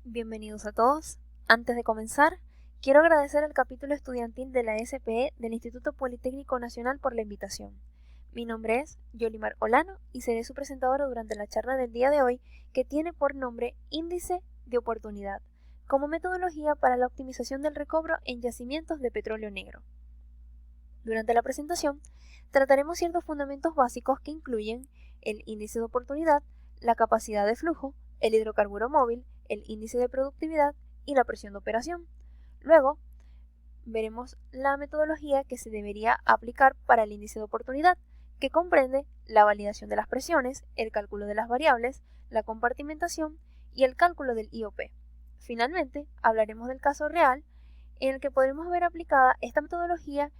Bienvenidos a todos. Antes de comenzar, quiero agradecer al capítulo estudiantil de la SPE del Instituto Politécnico Nacional por la invitación. Mi nombre es Yolimar Olano y seré su presentadora durante la charla del día de hoy, que tiene por nombre Índice de Oportunidad, como metodología para la optimización del recobro en yacimientos de petróleo negro. Durante la presentación, trataremos ciertos fundamentos básicos que incluyen el índice de oportunidad, la capacidad de flujo, el hidrocarburo móvil, el índice de productividad y la presión de operación. Luego, veremos la metodología que se debería aplicar para el índice de oportunidad, que comprende la validación de las presiones, el cálculo de las variables, la compartimentación y el cálculo del IOP. Finalmente, hablaremos del caso real en el que podremos ver aplicada esta metodología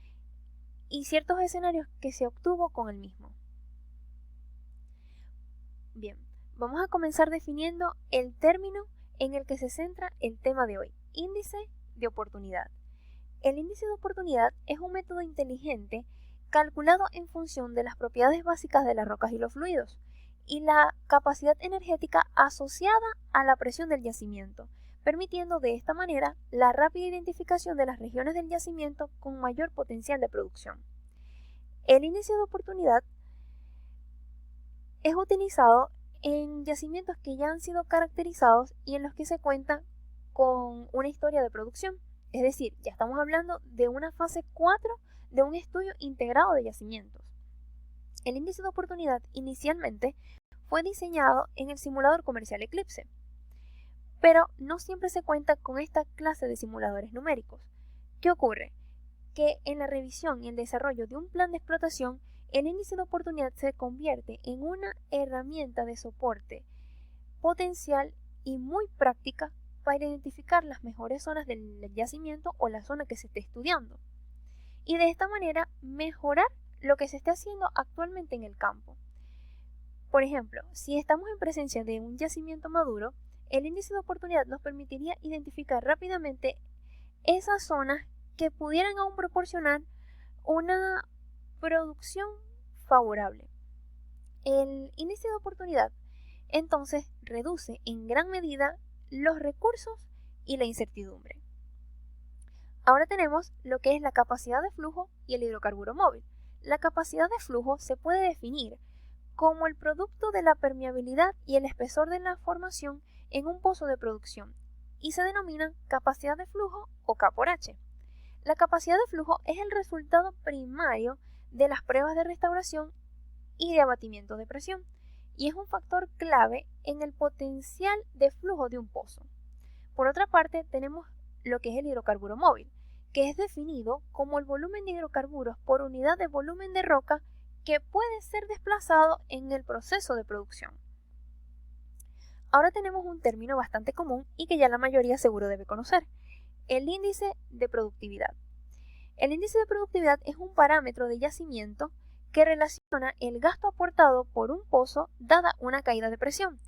y ciertos escenarios que se obtuvo con el mismo. Bien, vamos a comenzar definiendo el término en el que se centra el tema de hoy, índice de oportunidad. El índice de oportunidad es un método inteligente calculado en función de las propiedades básicas de las rocas y los fluidos y la capacidad energética asociada a la presión del yacimiento, permitiendo de esta manera la rápida identificación de las regiones del yacimiento con mayor potencial de producción. El índice de oportunidad es utilizado en yacimientos que ya han sido caracterizados y en los que se cuenta con una historia de producción. Es decir, ya estamos hablando de una fase 4 de un estudio integrado de yacimientos. El índice de oportunidad inicialmente fue diseñado en el simulador comercial Eclipse, pero no siempre se cuenta con esta clase de simuladores numéricos. ¿Qué ocurre? Que en la revisión y el desarrollo de un plan de explotación, el índice de oportunidad se convierte en una herramienta de soporte potencial y muy práctica para identificar las mejores zonas del yacimiento o la zona que se esté estudiando. Y de esta manera mejorar lo que se está haciendo actualmente en el campo. Por ejemplo, si estamos en presencia de un yacimiento maduro, el índice de oportunidad nos permitiría identificar rápidamente esas zonas que pudieran aún proporcionar una producción favorable. El índice de oportunidad entonces reduce en gran medida los recursos y la incertidumbre. Ahora tenemos lo que es la capacidad de flujo y el hidrocarburo móvil. La capacidad de flujo se puede definir como el producto de la permeabilidad y el espesor de la formación en un pozo de producción y se denomina capacidad de flujo o K por H. La capacidad de flujo es el resultado primario de las pruebas de restauración y de abatimiento de presión y es un factor clave en el potencial de flujo de un pozo. Por otra parte, tenemos lo que es el hidrocarburo móvil, que es definido como el volumen de hidrocarburos por unidad de volumen de roca que puede ser desplazado en el proceso de producción. Ahora tenemos un término bastante común y que ya la mayoría seguro debe conocer, el índice de productividad. El índice de productividad es un parámetro de yacimiento que relaciona el gasto aportado por un pozo dada una caída de presión,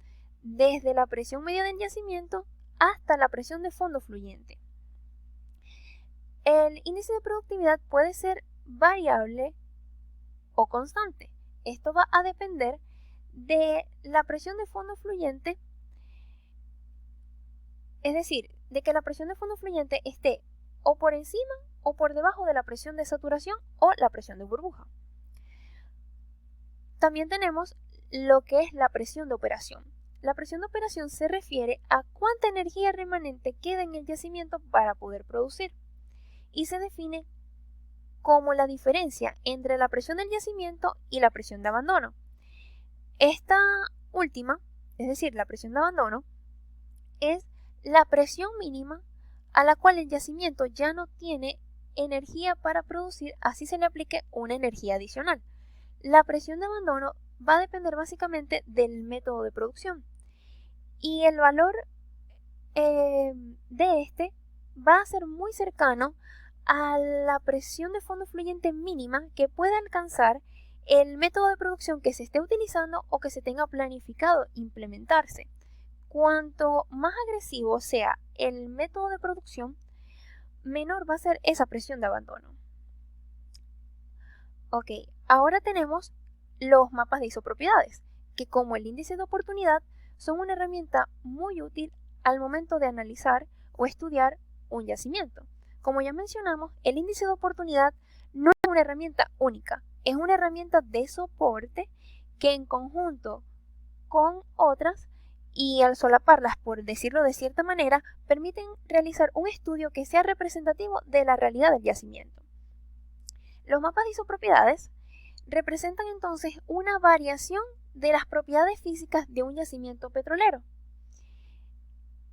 desde la presión media del yacimiento hasta la presión de fondo fluyente. El índice de productividad puede ser variable o constante. Esto va a depender de la presión de fondo fluyente, es decir, de que la presión de fondo fluyente esté o por encima o por debajo de la presión de saturación o la presión de burbuja. También tenemos lo que es la presión de operación. La presión de operación se refiere a cuánta energía remanente queda en el yacimiento para poder producir y se define como la diferencia entre la presión del yacimiento y la presión de abandono. Esta última, es decir, la presión de abandono, es la presión mínima a la cual el yacimiento ya no tiene energía para producir, así se le aplique una energía adicional. La presión de abandono va a depender básicamente del método de producción y el valor de este va a ser muy cercano a la presión de fondo fluyente mínima que pueda alcanzar el método de producción que se esté utilizando o que se tenga planificado implementarse. Cuanto más agresivo sea el método de producción, menor va a ser esa presión de abandono. Ok, ahora tenemos los mapas de isopropiedades, que como el índice de oportunidad son una herramienta muy útil al momento de analizar o estudiar un yacimiento. Como ya mencionamos, el índice de oportunidad no es una herramienta única, es una herramienta de soporte que en conjunto con otras y al solaparlas, por decirlo de cierta manera, permiten realizar un estudio que sea representativo de la realidad del yacimiento. Los mapas de isopropiedades representan entonces una variación de las propiedades físicas de un yacimiento petrolero.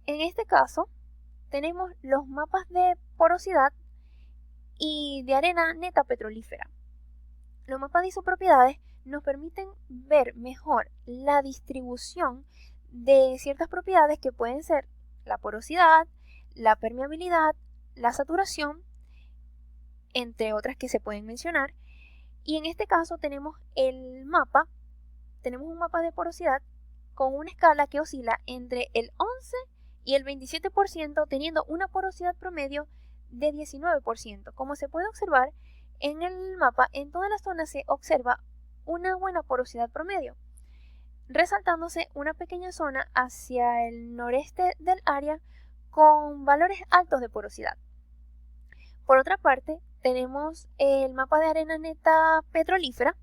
En este caso, tenemos los mapas de porosidad y de arena neta petrolífera. Los mapas de isopropiedades nos permiten ver mejor la distribución de ciertas propiedades que pueden ser la porosidad, la permeabilidad, la saturación, entre otras que se pueden mencionar. Y en este caso tenemos un mapa de porosidad con una escala que oscila entre el 11 y el 27%, teniendo una porosidad promedio de 19%. Como se puede observar en el mapa, en toda la zona se observa una buena porosidad promedio, resaltándose una pequeña zona hacia el noreste del área con valores altos de porosidad. Por otra parte, tenemos el mapa de arena neta petrolífera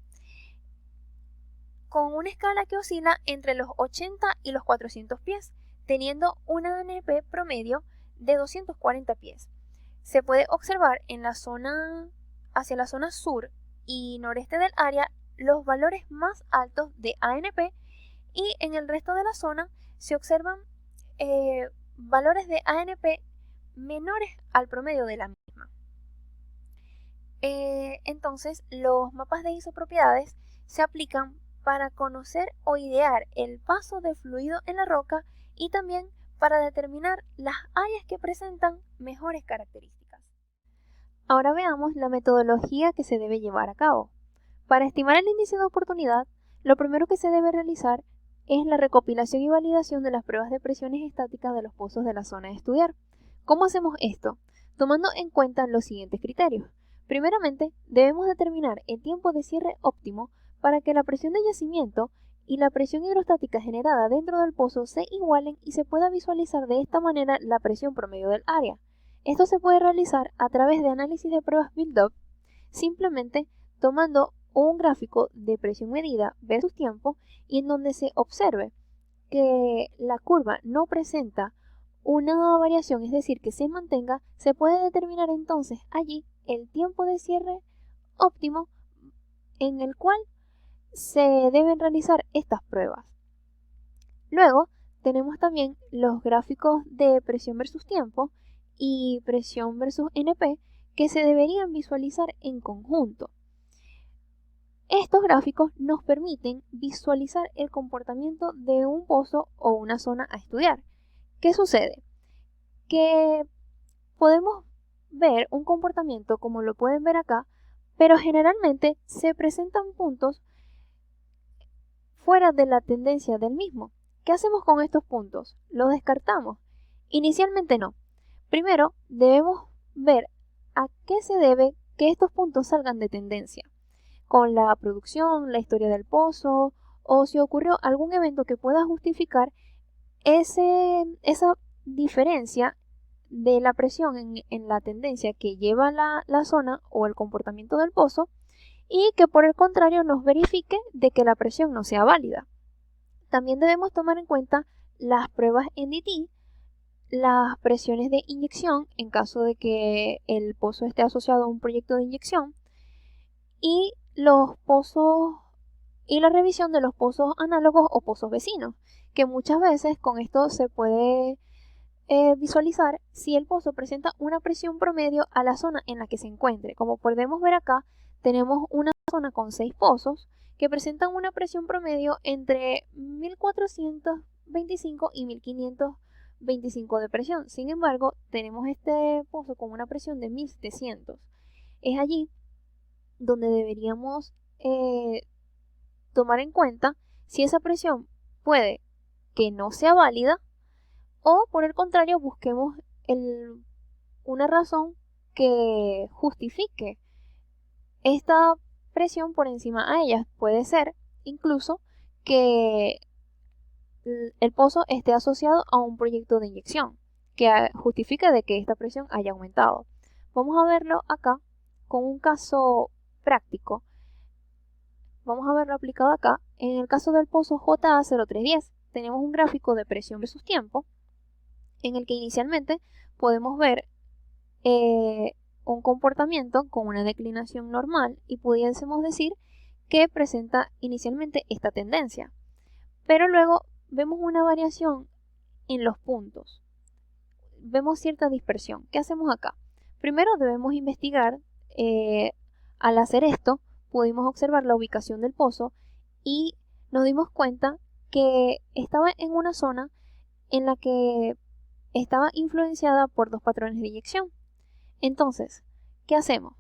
con una escala que oscila entre los 80 y los 400 pies, teniendo una ANP promedio de 240 pies. Se puede observar en la zona, hacia la zona sur y noreste del área, los valores más altos de ANP, y en el resto de la zona se observan valores de ANP menores al promedio de la misma. Entonces, los mapas de isopropiedades se aplican para conocer o idear el paso de fluido en la roca y también para determinar las áreas que presentan mejores características. Ahora veamos la metodología que se debe llevar a cabo. Para estimar el índice de oportunidad, lo primero que se debe realizar es la recopilación y validación de las pruebas de presiones estáticas de los pozos de la zona a estudiar. ¿Cómo hacemos esto? Tomando en cuenta los siguientes criterios. Primeramente, debemos determinar el tiempo de cierre óptimo para que la presión de yacimiento y la presión hidrostática generada dentro del pozo se igualen y se pueda visualizar de esta manera la presión promedio del área. Esto se puede realizar a través de análisis de pruebas build-up, simplemente tomando un gráfico de presión medida versus tiempo y en donde se observe que la curva no presenta una variación, es decir, que se mantenga, se puede determinar entonces allí el tiempo de cierre óptimo en el cual se deben realizar estas pruebas. Luego tenemos también los gráficos de presión versus tiempo y presión versus NP que se deberían visualizar en conjunto. Estos gráficos nos permiten visualizar el comportamiento de un pozo o una zona a estudiar. ¿Qué sucede? Que podemos ver un comportamiento como lo pueden ver acá, pero generalmente se presentan puntos fuera de la tendencia del mismo. ¿Qué hacemos con estos puntos? ¿Los descartamos? Inicialmente no. Primero debemos ver a qué se debe que estos puntos salgan de tendencia, con la producción, la historia del pozo, o si ocurrió algún evento que pueda justificar esa diferencia de la presión en la tendencia que lleva la zona o el comportamiento del pozo, y que por el contrario nos verifique de que la presión no sea válida. También debemos tomar en cuenta las pruebas NDT, las presiones de inyección en caso de que el pozo esté asociado a un proyecto de inyección, y los pozos y la revisión de los pozos análogos o pozos vecinos, que muchas veces con esto se puede visualizar si el pozo presenta una presión promedio a la zona en la que se encuentre. Como podemos ver acá, tenemos una zona con 6 pozos que presentan una presión promedio entre 1425 y 1525 de presión. Sin embargo, tenemos este pozo con una presión de 1700. Es allí donde deberíamos tomar en cuenta si esa presión puede que no sea válida, o por el contrario busquemos una razón que justifique esta presión por encima a ella. Puede ser incluso que el pozo esté asociado a un proyecto de inyección que justifique de que esta presión haya aumentado. Vamos a verlo acá con un caso práctico. Vamos a verlo aplicado acá. En el caso del pozo JA0310 tenemos un gráfico de presión versus tiempo en el que inicialmente podemos ver un comportamiento con una declinación normal y pudiésemos decir que presenta inicialmente esta tendencia. Pero luego vemos una variación en los puntos. Vemos cierta dispersión. ¿Qué hacemos acá? Primero debemos investigar. Al hacer esto, pudimos observar la ubicación del pozo y nos dimos cuenta que estaba en una zona en la que estaba influenciada por dos patrones de inyección. Entonces, ¿qué hacemos?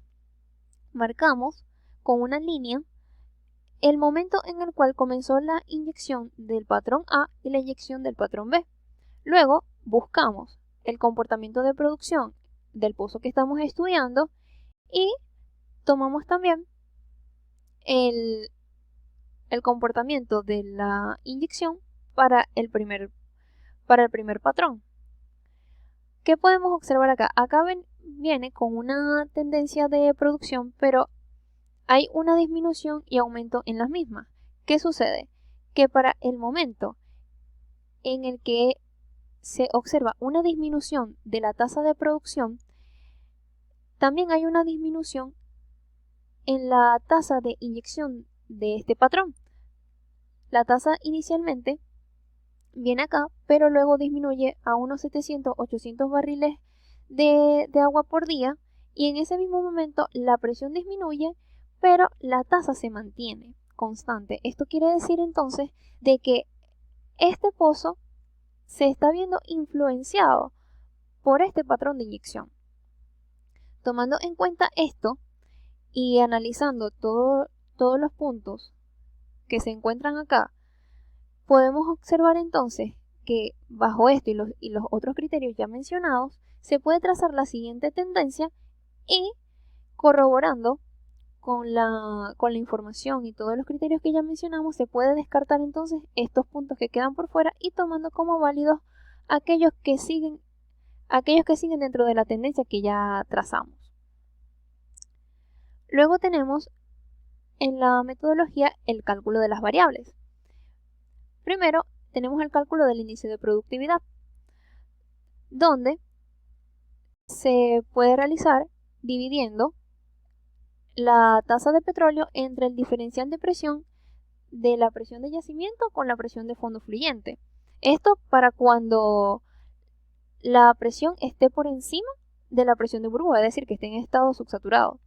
Marcamos con una línea el momento en el cual comenzó la inyección del patrón A y la inyección del patrón B. Luego buscamos el comportamiento de producción del pozo que estamos estudiando y tomamos también el comportamiento de la inyección para el primer patrón. ¿Qué podemos observar acá? Acá viene con una tendencia de producción, pero hay una disminución y aumento en las mismas. ¿Qué sucede? Que para el momento en el que se observa una disminución de la tasa de producción, también hay una disminución en la tasa de inyección de este patrón. La tasa inicialmente viene acá, pero luego disminuye a unos 700-800 barriles de agua por día y en ese mismo momento la presión disminuye, pero la tasa se mantiene constante. Esto quiere decir entonces de que este pozo se está viendo influenciado por este patrón de inyección. Tomando en cuenta esto y analizando todos los puntos que se encuentran acá, podemos observar entonces que bajo esto y los otros criterios ya mencionados, se puede trazar la siguiente tendencia y corroborando con la información y todos los criterios que ya mencionamos, se puede descartar entonces estos puntos que quedan por fuera y tomando como válidos aquellos que siguen dentro de la tendencia que ya trazamos. Luego tenemos en la metodología el cálculo de las variables. Primero tenemos el cálculo del índice de productividad, donde se puede realizar dividiendo la tasa de petróleo entre el diferencial de presión de la presión de yacimiento con la presión de fondo fluyente. Esto para cuando la presión esté por encima de la presión de burbuja, es decir, que esté en estado subsaturado.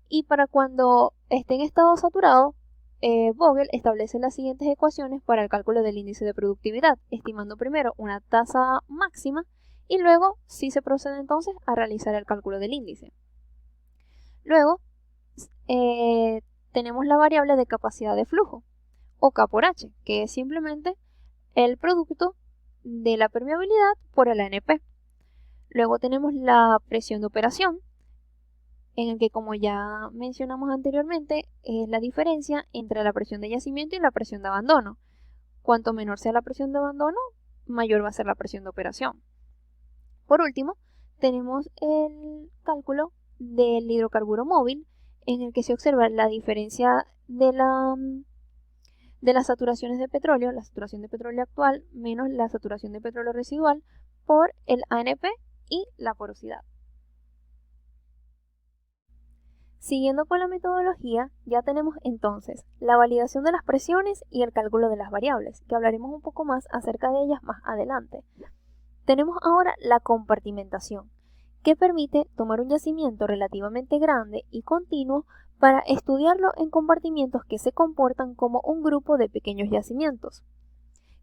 Y para cuando esté en estado saturado, Vogel establece las siguientes ecuaciones para el cálculo del índice de productividad, estimando primero una tasa máxima y luego sí se procede entonces a realizar el cálculo del índice. Luego tenemos la variable de capacidad de flujo, o K por H, que es simplemente el producto de la permeabilidad por el ANP. Luego tenemos la presión de operación, en el que, como ya mencionamos anteriormente, es la diferencia entre la presión de yacimiento y la presión de abandono. Cuanto menor sea la presión de abandono, mayor va a ser la presión de operación. Por último, tenemos el cálculo del hidrocarburo móvil, en el que se observa la diferencia de las saturaciones de petróleo, la saturación de petróleo actual menos la saturación de petróleo residual por el ANP y la porosidad. Siguiendo con la metodología, ya tenemos entonces la validación de las presiones y el cálculo de las variables, que hablaremos un poco más acerca de ellas más adelante. Tenemos ahora la compartimentación, que permite tomar un yacimiento relativamente grande y continuo para estudiarlo en compartimientos que se comportan como un grupo de pequeños yacimientos.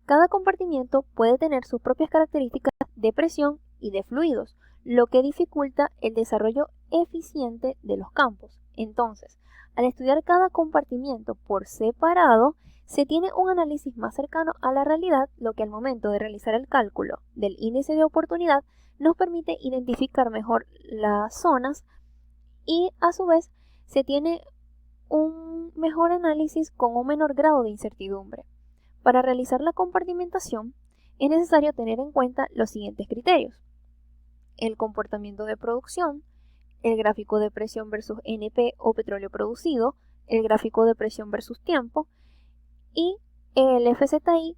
Cada compartimiento puede tener sus propias características de presión y de fluidos, lo que dificulta el desarrollo eficiente de los campos. Entonces, al estudiar cada compartimiento por separado, se tiene un análisis más cercano a la realidad, lo que al momento de realizar el cálculo del índice de oportunidad nos permite identificar mejor las zonas y a su vez se tiene un mejor análisis con un menor grado de incertidumbre. Para realizar la compartimentación es necesario tener en cuenta los siguientes criterios: el comportamiento de producción, el gráfico de presión versus NP o petróleo producido, el gráfico de presión versus tiempo y el FZI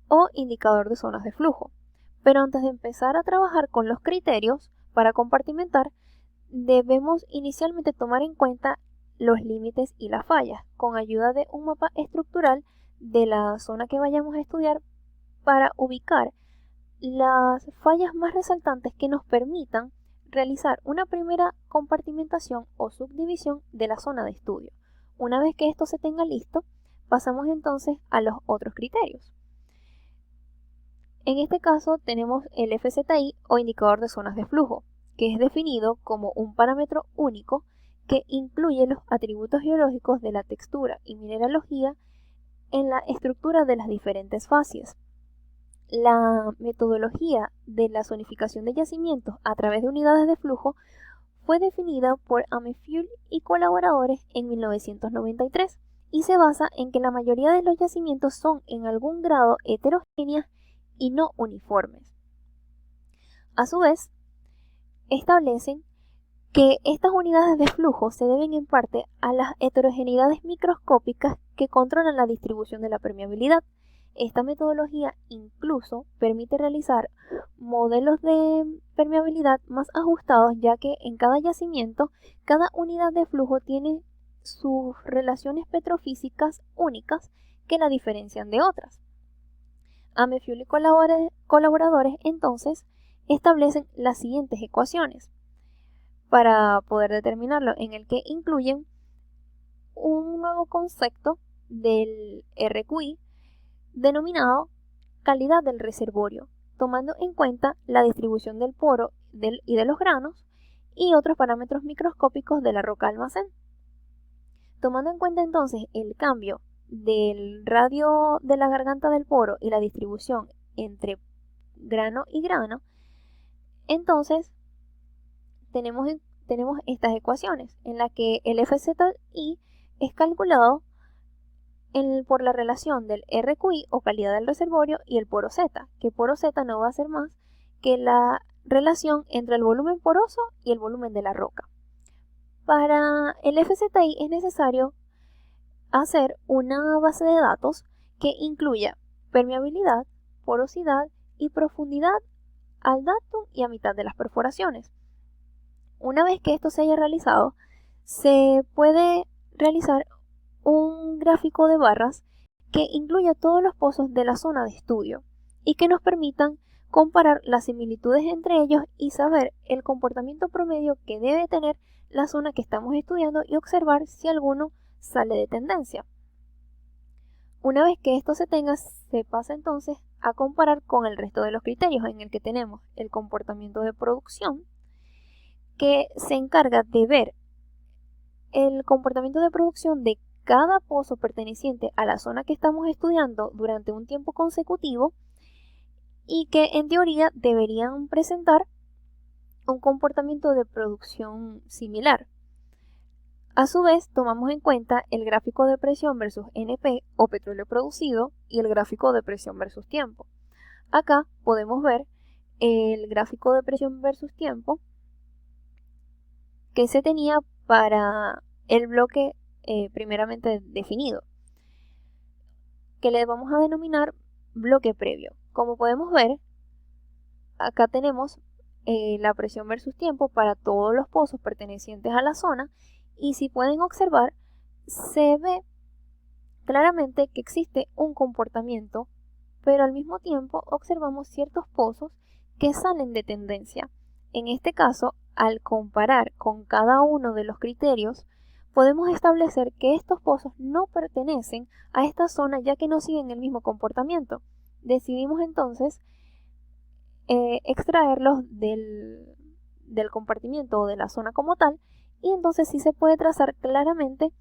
o indicador de zonas de flujo. Pero antes de empezar a trabajar con los criterios para compartimentar, debemos inicialmente tomar en cuenta los límites y las fallas, con ayuda de un mapa estructural de la zona que vayamos a estudiar para ubicar las fallas más resaltantes que nos permitan realizar una primera compartimentación o subdivisión de la zona de estudio. Una vez que esto se tenga listo, pasamos entonces a los otros criterios. En este caso tenemos el FZI o indicador de zonas de flujo, que es definido como un parámetro único que incluye los atributos geológicos de la textura y mineralogía en la estructura de las diferentes fases. La metodología de la zonificación de yacimientos a través de unidades de flujo fue definida por Amefuel y colaboradores en 1993 y se basa en que la mayoría de los yacimientos son en algún grado heterogéneas y no uniformes. A su vez, establecen que estas unidades de flujo se deben en parte a las heterogeneidades microscópicas que controlan la distribución de la permeabilidad. Esta metodología incluso permite realizar modelos de permeabilidad más ajustados, ya que en cada yacimiento, cada unidad de flujo tiene sus relaciones petrofísicas únicas que la diferencian de otras. Amefuel y colaboradores entonces establecen las siguientes ecuaciones para poder determinarlo, en el que incluyen un nuevo concepto del RQI denominado calidad del reservorio, tomando en cuenta la distribución del poro y de los granos y otros parámetros microscópicos de la roca almacén. Tomando en cuenta entonces el cambio del radio de la garganta del poro y la distribución entre grano y grano, entonces tenemos estas ecuaciones en las que el FZI es calculado por la relación del RQI o calidad del reservorio y el poro Z, que poro Z no va a ser más que la relación entre el volumen poroso y el volumen de la roca. Para el FZI es necesario hacer una base de datos que incluya permeabilidad, porosidad y profundidad al datum y a mitad de las perforaciones. Una vez que esto se haya realizado, se puede realizar un gráfico de barras que incluya todos los pozos de la zona de estudio y que nos permitan comparar las similitudes entre ellos y saber el comportamiento promedio que debe tener la zona que estamos estudiando y observar si alguno sale de tendencia. Una vez que esto se tenga, se pasa entonces a comparar con el resto de los criterios, en el que tenemos el comportamiento de producción, que se encarga de ver el comportamiento de producción de cada pozo perteneciente a la zona que estamos estudiando durante un tiempo consecutivo y que en teoría deberían presentar un comportamiento de producción similar. A su vez, tomamos en cuenta el gráfico de presión versus NP o petróleo producido y el gráfico de presión versus tiempo. Acá podemos ver el gráfico de presión versus tiempo que se tenía para el bloque primeramente definido, que le vamos a denominar bloque previo. Como podemos ver, acá tenemos la presión versus tiempo para todos los pozos pertenecientes a la zona, y si pueden observar, se ve claramente que existe un comportamiento, pero al mismo tiempo observamos ciertos pozos que salen de tendencia. En este caso, al comparar con cada uno de los criterios, podemos establecer que estos pozos no pertenecen a esta zona, ya que no siguen el mismo comportamiento. Decidimos entonces extraerlos del compartimiento o de la zona como tal, y entonces sí se puede trazar claramente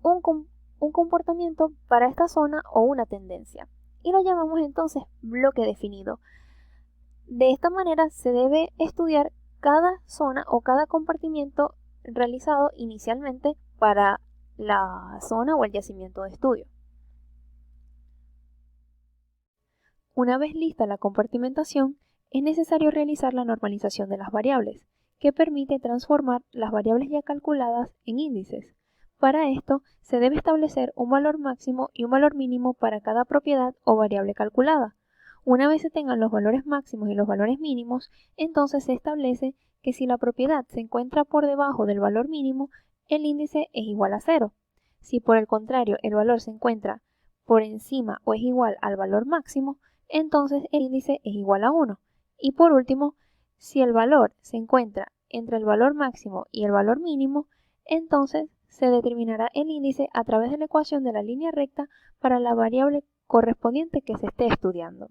un comportamiento para esta zona o una tendencia, y lo llamamos entonces bloque definido. De esta manera se debe estudiar cada zona o cada compartimiento realizado inicialmente para la zona o el yacimiento de estudio. Una vez lista la compartimentación, es necesario realizar la normalización de las variables, que permite transformar las variables ya calculadas en índices. Para esto, se debe establecer un valor máximo y un valor mínimo para cada propiedad o variable calculada. Una vez se tengan los valores máximos y los valores mínimos, entonces se establece que si la propiedad se encuentra por debajo del valor mínimo, el índice es igual a 0. Si por el contrario el valor se encuentra por encima o es igual al valor máximo, entonces el índice es igual a 1. Y por último, si el valor se encuentra entre el valor máximo y el valor mínimo, entonces se determinará el índice a través de la ecuación de la línea recta para la variable correspondiente que se esté estudiando.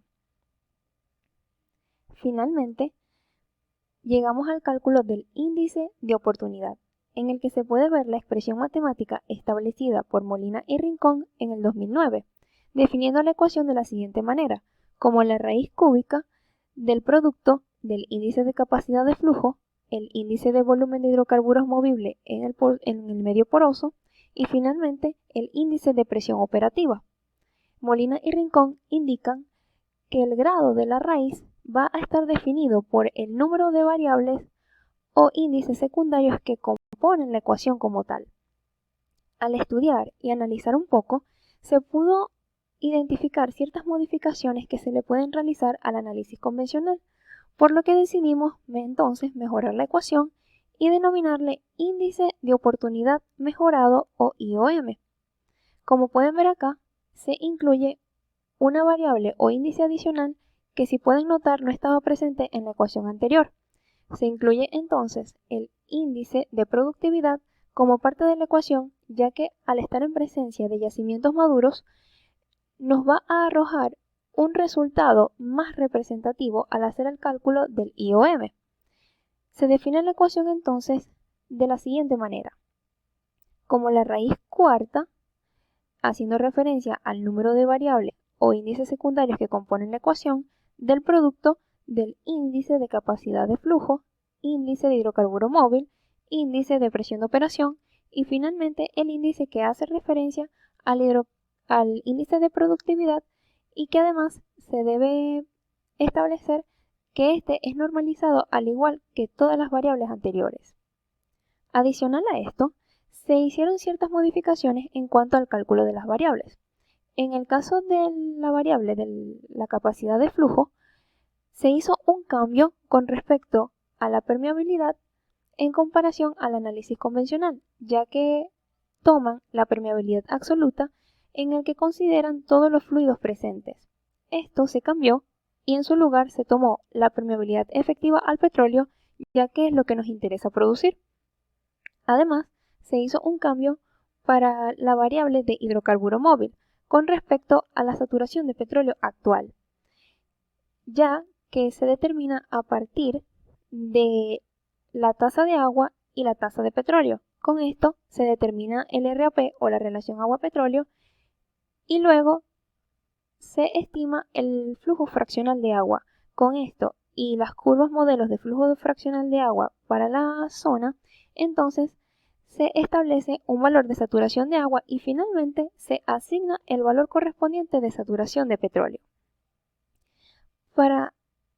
Finalmente, llegamos al cálculo del índice de oportunidad, en el que se puede ver la expresión matemática establecida por Molina y Rincón en el 2009, definiendo la ecuación de la siguiente manera, como la raíz cúbica del producto del índice de capacidad de flujo, el índice de volumen de hidrocarburos movible en el medio poroso y finalmente el índice de presión operativa. Molina y Rincón indican que el grado de la raíz va a estar definido por el número de variables o índices secundarios que componen la ecuación como tal. Al estudiar y analizar un poco, se pudo identificar ciertas modificaciones que se le pueden realizar al análisis convencional, por lo que decidimos entonces mejorar la ecuación y denominarle índice de oportunidad mejorado o IOM. Como pueden ver acá, se incluye una variable o índice adicional que, si pueden notar, no estaba presente en la ecuación anterior. Se incluye entonces el índice de productividad como parte de la ecuación, ya que al estar en presencia de yacimientos maduros, nos va a arrojar un resultado más representativo al hacer el cálculo del IOM. Se define la ecuación entonces de la siguiente manera, como la raíz cuarta, haciendo referencia al número de variables o índices secundarios que componen la ecuación, del producto del índice de capacidad de flujo, índice de hidrocarburo móvil, índice de presión de operación y finalmente el índice que hace referencia al índice de productividad y que además se debe establecer que este es normalizado al igual que todas las variables anteriores. Adicional a esto, se hicieron ciertas modificaciones en cuanto al cálculo de las variables. En el caso de la variable de la capacidad de flujo, se hizo un cambio con respecto a la permeabilidad en comparación al análisis convencional, ya que toman la permeabilidad absoluta en el que consideran todos los fluidos presentes. Esto se cambió y en su lugar se tomó la permeabilidad efectiva al petróleo, ya que es lo que nos interesa producir. Además, se hizo un cambio para la variable de hidrocarburo móvil con respecto a la saturación de petróleo actual, ya que se determina a partir de la tasa de agua y la tasa de petróleo. Con esto se determina el RAP o la relación agua-petróleo y luego se estima el flujo fraccional de agua. Con esto y las curvas modelos de flujo fraccional de agua para la zona, entonces se establece un valor de saturación de agua y finalmente se asigna el valor correspondiente de saturación de petróleo. Para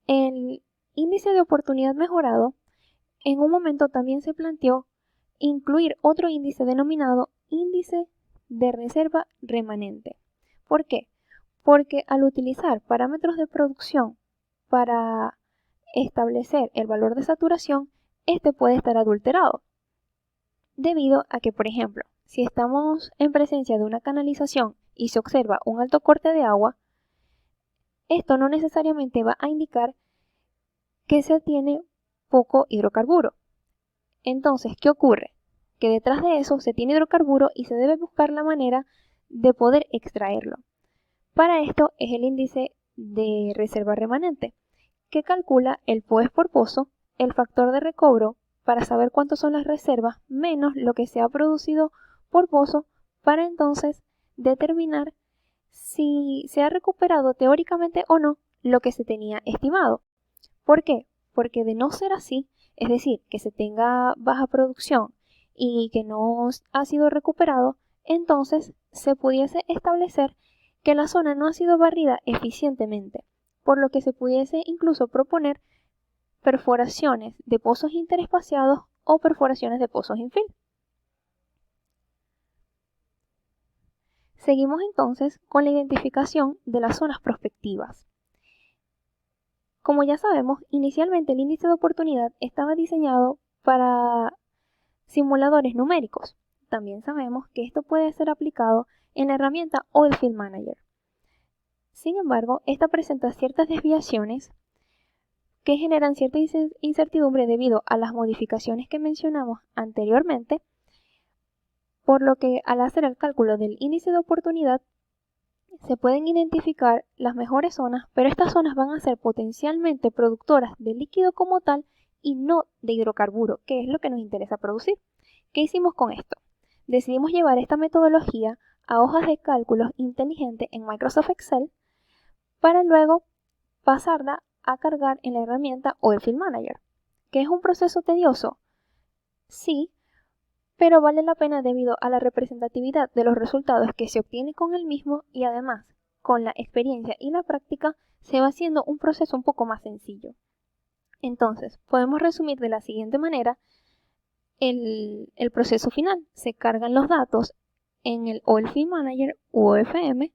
el índice de oportunidad mejorado, en un momento también se planteó incluir otro índice denominado índice de reserva remanente. ¿Por qué? Porque al utilizar parámetros de producción para establecer el valor de saturación, este puede estar adulterado. Debido a que, por ejemplo, si estamos en presencia de una canalización y se observa un alto corte de agua, esto no necesariamente va a indicar que se tiene poco hidrocarburo. Entonces, ¿qué ocurre? Que detrás de eso se tiene hidrocarburo y se debe buscar la manera de poder extraerlo. Para esto es el índice de reserva remanente, que calcula el POES por pozo, el factor de recobro, para saber cuántas son las reservas, menos lo que se ha producido por pozo, para entonces determinar si se ha recuperado teóricamente o no lo que se tenía estimado. ¿Por qué? Porque de no ser así, es decir, que se tenga baja producción y que no ha sido recuperado, entonces se pudiese establecer que la zona no ha sido barrida eficientemente, por lo que se pudiese incluso proponer perforaciones de pozos interespaciados o perforaciones de pozos infill. Seguimos entonces con la identificación de las zonas prospectivas. Como ya sabemos, inicialmente el índice de oportunidad estaba diseñado para simuladores numéricos. También sabemos que esto puede ser aplicado en la herramienta Oilfield Manager. Sin embargo, esta presenta ciertas desviaciones que generan cierta incertidumbre debido a las modificaciones que mencionamos anteriormente, por lo que al hacer el cálculo del índice de oportunidad se pueden identificar las mejores zonas, pero estas zonas van a ser potencialmente productoras de líquido como tal y no de hidrocarburo, que es lo que nos interesa producir. ¿Qué hicimos con esto? Decidimos llevar esta metodología a hojas de cálculos inteligentes en Microsoft Excel para luego pasarla a cargar en la herramienta Oilfield Manager. ¿Que es un proceso tedioso? Sí, pero vale la pena debido a la representatividad de los resultados que se obtiene con el mismo y además con la experiencia y la práctica se va haciendo un proceso un poco más sencillo. Entonces, podemos resumir de la siguiente manera el proceso final. Se cargan los datos en el Oilfield Manager OFM,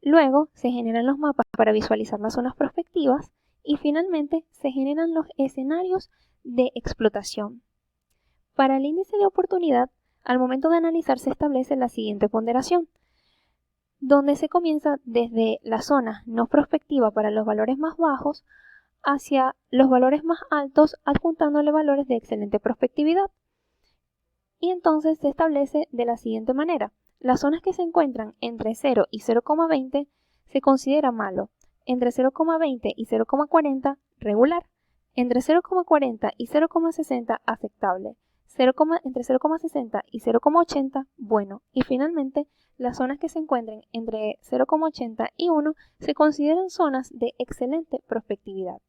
luego se generan los mapas para visualizar las zonas prospectivas y finalmente se generan los escenarios de explotación. Para el índice de oportunidad, al momento de analizar se establece la siguiente ponderación, donde se comienza desde la zona no prospectiva para los valores más bajos hacia los valores más altos adjuntándole valores de excelente prospectividad. Y entonces se establece de la siguiente manera. Las zonas que se encuentran entre 0 y 0,20 se considera malo, entre 0,20 y 0,40 regular, entre 0,40 y 0,60 aceptable, entre 0,60 y 0,80 bueno, y finalmente las zonas que se encuentren entre 0,80 y 1 se consideran zonas de excelente prospectividad.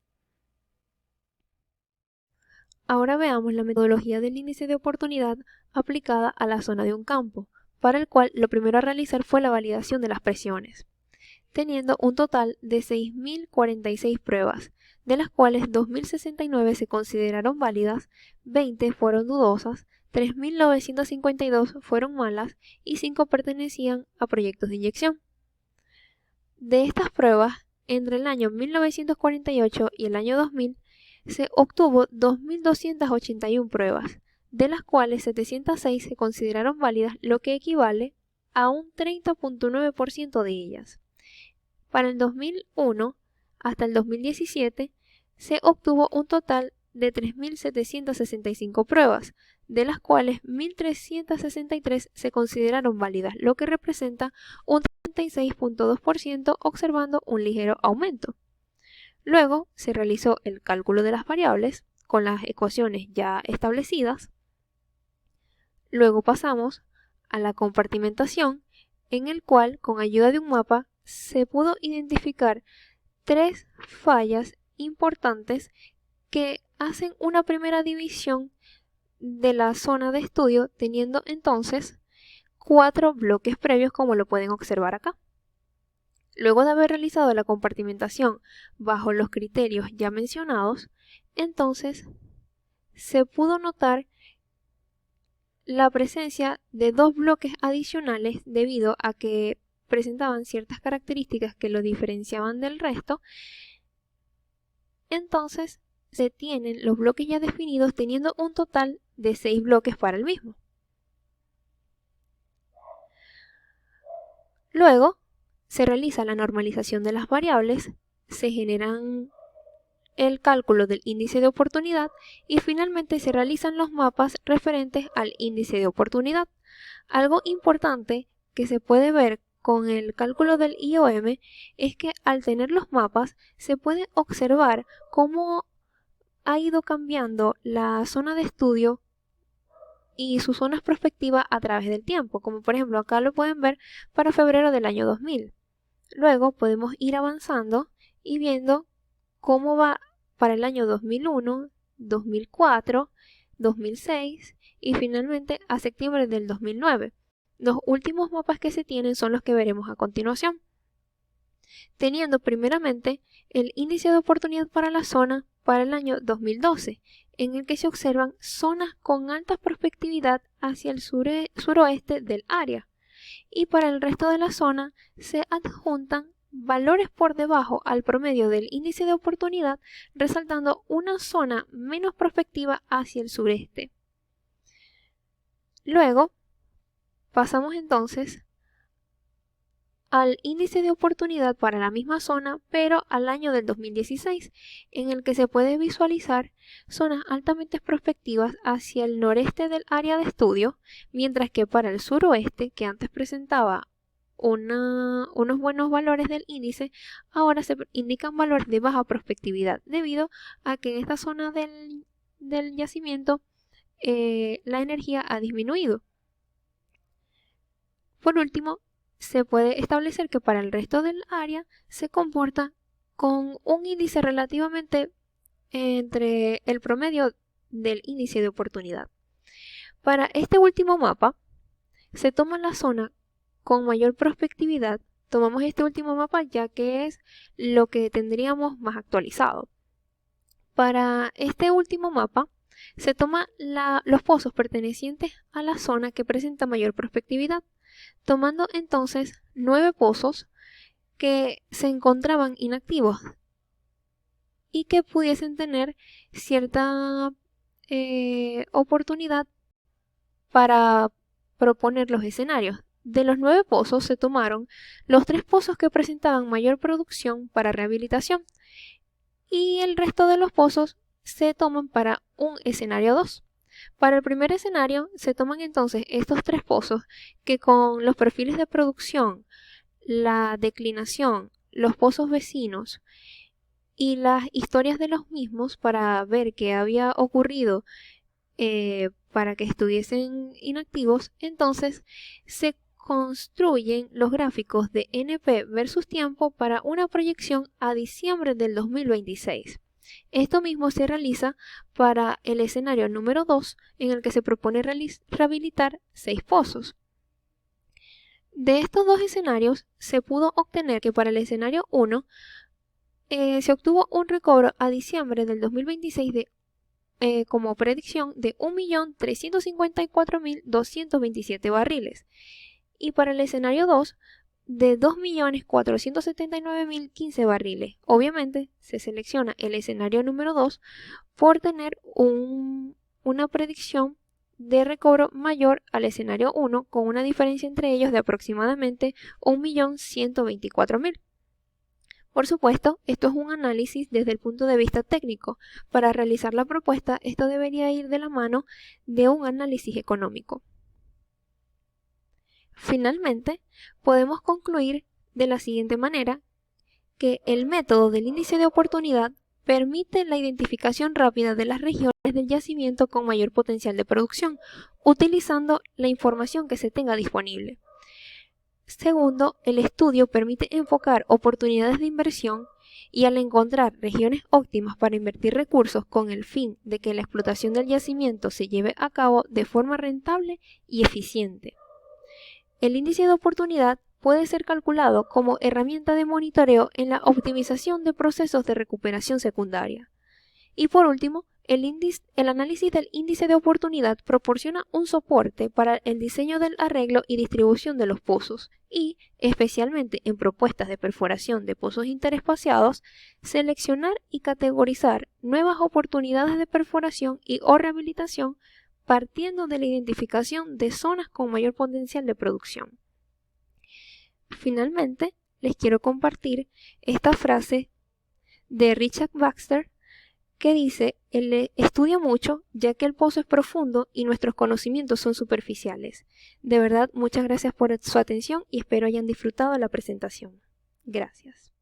Ahora veamos la metodología del índice de oportunidad aplicada a la zona de un campo, para el cual lo primero a realizar fue la validación de las presiones, teniendo un total de 6.046 pruebas, de las cuales 2.069 se consideraron válidas, 20 fueron dudosas, 3.952 fueron malas y 5 pertenecían a proyectos de inyección. De estas pruebas, entre el año 1948 y el año 2000, se obtuvo 2.281 pruebas, de las cuales 706 se consideraron válidas, lo que equivale a un 30.9% de ellas. Para el 2001 hasta el 2017 se obtuvo un total de 3.765 pruebas, de las cuales 1.363 se consideraron válidas, lo que representa un 36.2%, observando un ligero aumento. Luego se realizó el cálculo de las variables con las ecuaciones ya establecidas. Luego pasamos a la compartimentación, en el cual, con ayuda de un mapa, se pudo identificar 3 fallas importantes que hacen una primera división de la zona de estudio, teniendo entonces 4 bloques previos, como lo pueden observar acá. Luego de haber realizado la compartimentación bajo los criterios ya mencionados, entonces se pudo notar la presencia de 2 bloques adicionales debido a que presentaban ciertas características que lo diferenciaban del resto. Entonces se tienen los bloques ya definidos, teniendo un total de 6 bloques para el mismo. Luego se realiza la normalización de las variables, se generan el cálculo del índice de oportunidad y finalmente se realizan los mapas referentes al índice de oportunidad. Algo importante que se puede ver con el cálculo del IOM es que al tener los mapas se puede observar cómo ha ido cambiando la zona de estudio y sus zonas prospectivas a través del tiempo, como por ejemplo acá lo pueden ver para febrero del año 2000. Luego podemos ir avanzando y viendo cómo va para el año 2001, 2004, 2006 y finalmente a septiembre del 2009. Los últimos mapas que se tienen son los que veremos a continuación, teniendo primeramente el índice de oportunidad para la zona para el año 2012, en el que se observan zonas con alta prospectividad hacia el suroeste del área, y para el resto de la zona se adjuntan valores por debajo al promedio del índice de oportunidad, resaltando una zona menos prospectiva hacia el sureste. Luego, pasamos entonces al índice de oportunidad para la misma zona, pero al año del 2016, en el que se puede visualizar zonas altamente prospectivas hacia el noreste del área de estudio, mientras que para el suroeste, que antes presentaba unos buenos valores del índice, ahora se indican valores de baja prospectividad, debido a que en esta zona del yacimiento la energía ha disminuido. Por último, se puede establecer que para el resto del área se comporta con un índice relativamente entre el promedio del índice de oportunidad. Para este último mapa, se toma la zona con mayor prospectividad. Tomamos este último mapa ya que es lo que tendríamos más actualizado. Para este último mapa, se toman los pozos pertenecientes a la zona que presenta mayor prospectividad, tomando entonces 9 pozos que se encontraban inactivos y que pudiesen tener cierta oportunidad para proponer los escenarios. De los 9 pozos se tomaron los 3 pozos que presentaban mayor producción para rehabilitación, y el resto de los pozos se toman para un escenario 2. Para el primer escenario se toman entonces estos 3 pozos que, con los perfiles de producción, la declinación, los pozos vecinos y las historias de los mismos para ver qué había ocurrido para que estuviesen inactivos, entonces se construyen los gráficos de NP versus tiempo para una proyección a diciembre del 2026. Esto mismo se realiza para el escenario número 2, en el que se propone rehabilitar 6 pozos. De estos dos escenarios se pudo obtener que para el escenario 1 se obtuvo un recobro a diciembre del 2026 como predicción de 1.354.227 barriles, y para el escenario 2 de 2.479.015 barriles. Obviamente se selecciona el escenario número 2 por tener una predicción de recobro mayor al escenario 1, con una diferencia entre ellos de aproximadamente 1.124.000. Por supuesto, esto es un análisis desde el punto de vista técnico. Para realizar la propuesta, esto debería ir de la mano de un análisis económico. Finalmente, podemos concluir de la siguiente manera, que el método del índice de oportunidad permite la identificación rápida de las regiones del yacimiento con mayor potencial de producción, utilizando la información que se tenga disponible. Segundo, el estudio permite enfocar oportunidades de inversión, y al encontrar regiones óptimas para invertir recursos con el fin de que la explotación del yacimiento se lleve a cabo de forma rentable y eficiente. El índice de oportunidad puede ser calculado como herramienta de monitoreo en la optimización de procesos de recuperación secundaria. Y por último, el análisis del índice de oportunidad proporciona un soporte para el diseño del arreglo y distribución de los pozos y, especialmente en propuestas de perforación de pozos interespaciados, seleccionar y categorizar nuevas oportunidades de perforación y o rehabilitación, partiendo de la identificación de zonas con mayor potencial de producción. Finalmente, les quiero compartir esta frase de Richard Baxter que dice: él estudia mucho ya que el pozo es profundo y nuestros conocimientos son superficiales. De verdad, muchas gracias por su atención y espero hayan disfrutado la presentación. Gracias.